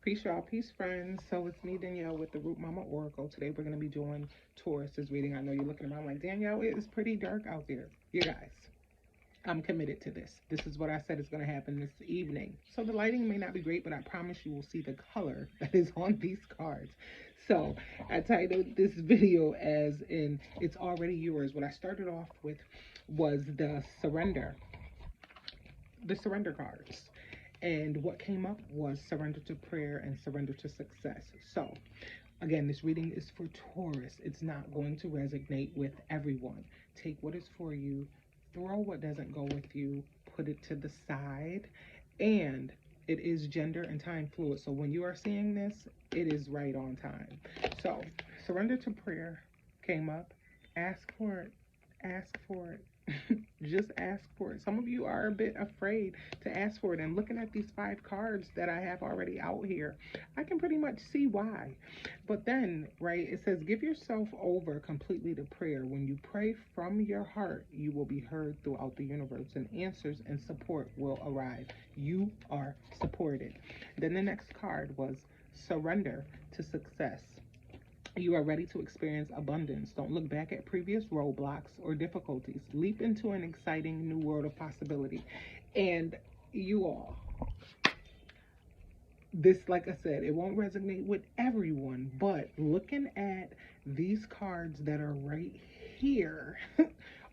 Peace, y'all. Peace, friends. So it's me, Danielle, with the Root Mama Oracle. Today we're going to be doing Taurus's reading. I know you're looking around like, Danielle, it is pretty dark out there. You guys, I'm committed to this. This is what I said is going to happen this evening. So the lighting may not be great, but I promise you will see the color that is on these cards. So I titled this video as in It's Already Yours. What I started off with was the surrender cards. And what came up was surrender to prayer and surrender to success. So, again, this reading is for Taurus. It's not going to resonate with everyone. Take what is for you, throw what doesn't go with you, put it to the side, and it is gender and time fluid. So, when you are seeing this, it is right on time. So, surrender to prayer came up. Ask for it. Ask for it. Just ask for it. Some of you are a bit afraid to ask for it. And looking at these 5 cards that I have already out here, I can pretty much see why. But then, right, it says, give yourself over completely to prayer. When you pray from your heart, you will be heard throughout the universe, and answers and support will arrive. You are supported. Then the next card was surrender to success. You are ready to experience abundance. Don't look back at previous roadblocks or difficulties. Leap into an exciting new world of possibility. And you all, this, like I said, it won't resonate with everyone, but looking at these cards that are right here,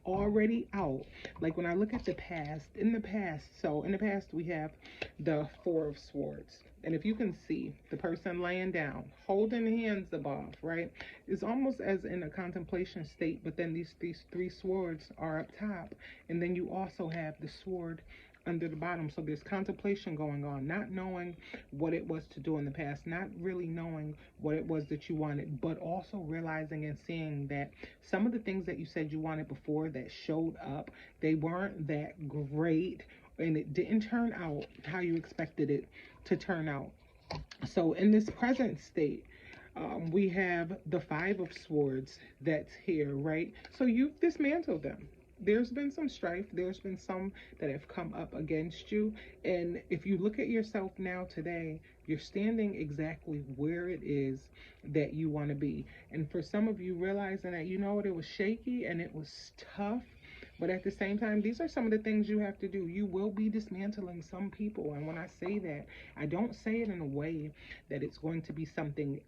already out, like when I look at the past, in the past we have the 4 of Swords. And if you can see the person laying down, holding hands above, right? It's almost as in a contemplation state, but then these 3 swords are up top. And then you also have the sword under the bottom. So there's contemplation going on, not knowing what it was to do in the past, not really knowing what it was that you wanted, but also realizing and seeing that some of the things that you said you wanted before that showed up, they weren't that great, and it didn't turn out how you expected it to turn out. So in this present state, we have the 5 of Swords that's here, right? So you've dismantled them. There's been some strife. There's been some that have come up against you. And if you look at yourself now today, you're standing exactly where it is that you want to be. And for some of you, realizing that, you know what, it was shaky and it was tough. But at the same time, these are some of the things you have to do. You will be dismantling some people. And when I say that, I don't say it in a way that it's going to be something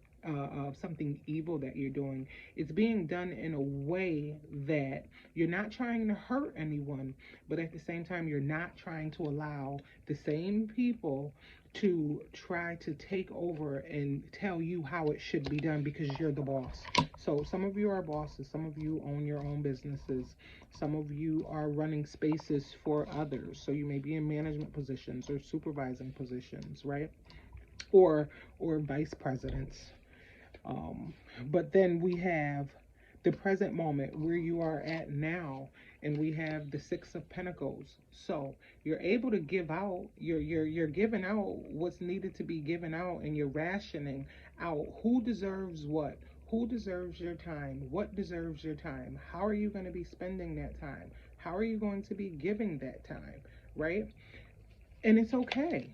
evil that you're doing. It's being done in a way that you're not trying to hurt anyone, but at the same time, you're not trying to allow the same people to try to take over and tell you how it should be done because you're the boss. So some of you are bosses, some of you own your own businesses, some of you are running spaces for others. So you may be in management positions or supervising positions, right? Or vice presidents. But then we have the present moment where you are at now, and we have the 6 of Pentacles. So you're able to give out, you're giving out what's needed to be given out, and you're rationing out who deserves what. Who deserves your time? What deserves your time? How are you going to be spending that time? How are you going to be giving that time? Right? And it's okay.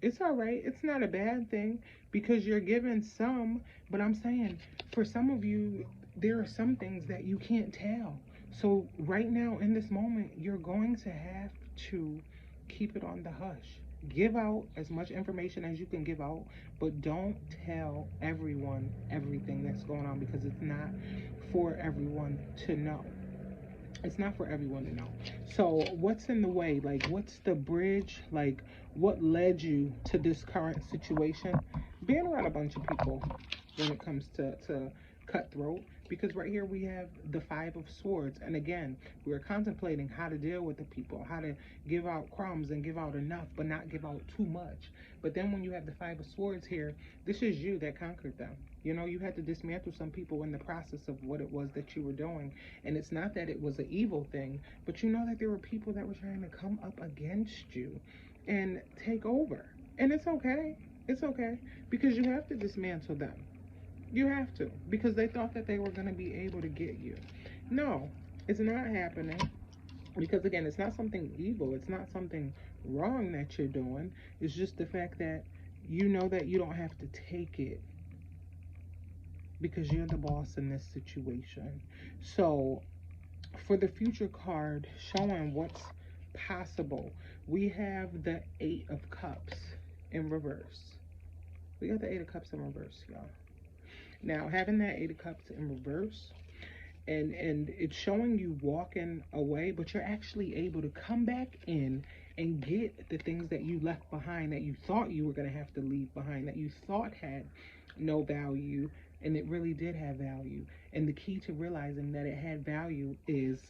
It's all right. It's not a bad thing because you're given some, but I'm saying for some of you, there are some things that you can't tell. So right now in this moment, you're going to have to keep it on the hush. Give out as much information as you can give out, but don't tell everyone everything that's going on because it's not for everyone to know. It's not for everyone to know. So what's in the way? Like, what's the bridge? Like, what led you to this current situation? Being around a bunch of people when it comes to cutthroat, because right here we have the 5 of Swords, and again, we're contemplating how to deal with the people, how to give out crumbs and give out enough but not give out too much. But then when you have the 5 of Swords here, this is you that conquered them. You know, you had to dismantle some people in the process of what it was that you were doing. And it's not that it was an evil thing, but you know that there were people that were trying to come up against you and take over. And it's okay. It's okay, because you have to dismantle them. You have to, because they thought that they were going to be able to get you. No, it's not happening, because again, it's not something evil. It's not something wrong that you're doing. It's just the fact that You know that you don't have to take it because you're the boss in this situation. So, for the future card showing what's possible, we have the Eight of Cups in reverse. We got the Eight of Cups in reverse, y'all. Now, having that Eight of Cups in reverse, and it's showing you walking away, but you're actually able to come back in and get the things that you left behind, that you thought you were going to have to leave behind, that you thought had no value, and it really did have value. And the key to realizing that it had value is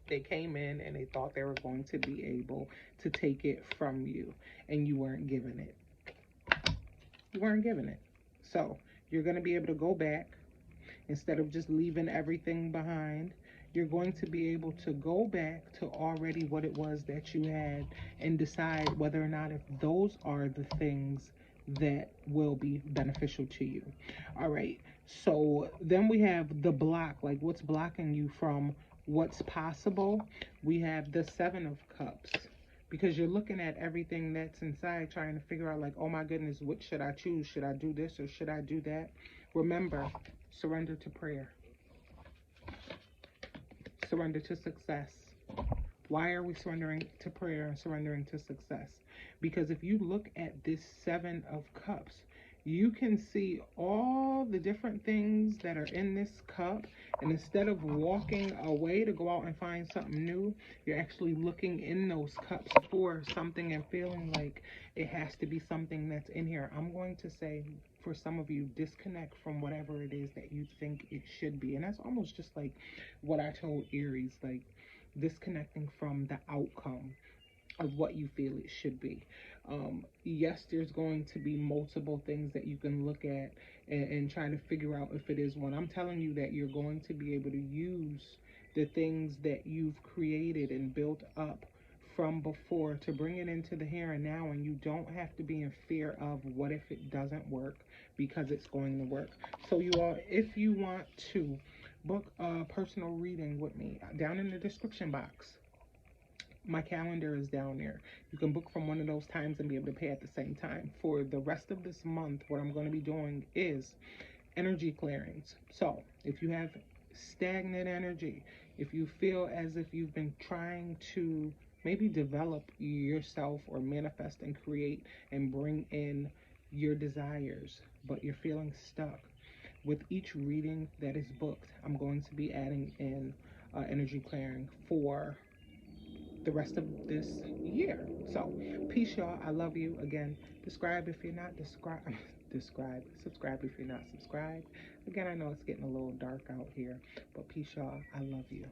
they came in and they thought they were going to be able to take it from you, and you weren't given it. You weren't given it. So you're going to be able to go back. Instead of just leaving everything behind, you're going to be able to go back to already what it was that you had and decide whether or not if those are the things that will be beneficial to you. All right. So then we have the block, like what's blocking you from what's possible. We have the Seven of Cups, because you're looking at everything that's inside trying to figure out, like, oh my goodness, what should I choose? Should I do this or should I do that? Remember, surrender to prayer. Surrender to success. Why are we surrendering to prayer and surrendering to success? Because if you look at this Seven of Cups, you can see all the different things that are in this cup. And instead of walking away to go out and find something new, you're actually looking in those cups for something and feeling like it has to be something that's in here. I'm going to say, for some of you, disconnect from whatever it is that you think it should be. And that's almost just like what I told Aries, like disconnecting from the outcome of what you feel it should be. Yes, there's going to be multiple things that you can look at and try to figure out if it is one. I'm telling you that you're going to be able to use the things that you've created and built up from before to bring it into the here and now, and you don't have to be in fear of what if it doesn't work, because it's going to work. So you all, if you want to book a personal reading with me, down in the description box, my calendar is down there. You can book from one of those times and be able to pay at the same time. For the rest of this month, what I'm going to be doing is energy clearings. So if you have stagnant energy, if you feel as if you've been trying to maybe develop yourself or manifest and create and bring in your desires, but you're feeling stuck, with each reading that is booked, I'm going to be adding in energy clearing for the rest of this year. So, peace, y'all. I love you. Again, subscribe if you're not subscribe if you're not subscribed. Again, I know it's getting a little dark out here, but peace, y'all. I love you.